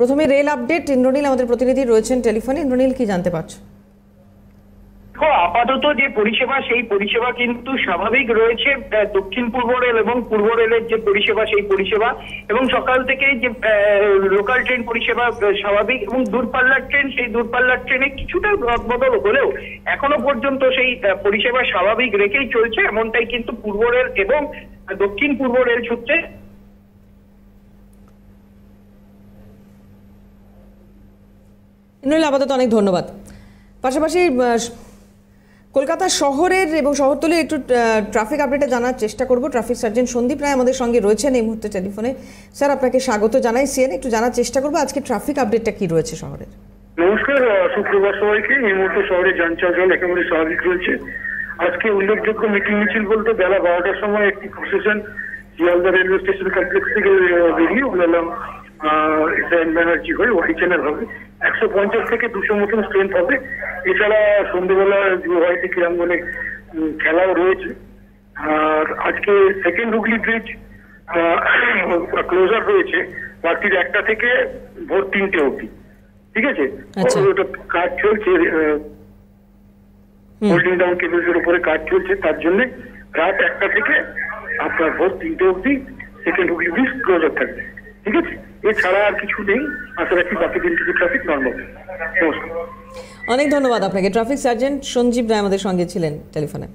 প্রথমে rail update, Indranil আমাদের প্রতিনিধি রয়েছেন টেলিফোনে। ইন্দ্রনীল, কি জানতে পারছো? আপাতত যে পরিষেবা, সেই পরিষেবা কিন্তু স্বাভাবিক রয়েছে। দক্ষিণ পূর্ব রেল এবং পূর্ব রেলের যে পরিষেবা, সেই পরিষেবা এবং সকাল থেকে যে লোকাল ট্রেন পরিষেবা স্বাভাবিক, এবং দূরপাল্লার ট্রেন, সেই দূরপাল্লার ট্রেনে কিছুটা রদবদল হলেও এখনো পর্যন্ত সেই পরিষেবা স্বাভাবিক রেখেই চলছে। এমনটাই কিন্তু পূর্ব রেল এবং দক্ষিণ পূর্ব রেল সূত্রে। ইন্দ্রনীল, আপাতত অনেক ধন্যবাদ। পাশাপাশি কলকাতা শহরের এবং শহরতলির একটু ট্রাফিক আপডেটে জানার চেষ্টা করব। ট্রাফিক সার্জেন্ট সন্দীপ রায় আমাদের সঙ্গে রয়েছেন এই মুহূর্তে টেলিফোনে। স্যার, আপনাকে স্বাগত জানাই সিএনএ। একটু জানার চেষ্টা করবো আজকে ট্রাফিক আপডেটটা কি রয়েছে শহরের। নমস্কার, সুপ্রভাত সবাইকে। এই মুহূর্তে শহরে যান চলাচল একেবারে স্বাভাবিক রয়েছে। আজকে উল্লেখযোগ্য মিটিং মিছিল বলতে বেলা 12টার সময় একটি procession Sealdah railway station complex থেকে বেরিয়ে ওলালাম ব্যানার্জি হয়ে ওয়াই চ্যানেল হবে। 150 থেকে 200 মতন স্ট্রেন্থ হবে। এছাড়া সন্ধ্যেবেলা যুবভারতী ক্রীড়াঙ্গনে খেলাও রয়েছে। আর আজকে সেকেন্ড হুগলি ব্রিজ ক্লোজার রয়েছে রাত্রির 1টা থেকে ভোর 3টে অবধি। ঠিক আছে, ওটা কাজ চলছে, হোল্ডিং ডাউন কেবলসের উপরে কাজ চলছে, তার জন্য রাত 1টা থেকে আপনার ভোর 3টে অবধি সেকেন্ড হুগলি ব্রিজ ক্লোজার থাকবে। ঠিক আছে, এছাড়া আর কিছু নেই। আশা রাখি বাকি দিনটুকু ট্রাফিক নর্মাল। নমস্কার, অনেক ধন্যবাদ আপনাকে। ট্রাফিক সার্জেন্ট সঞ্জীব রায় আমাদের সঙ্গে ছিলেন টেলিফোনে।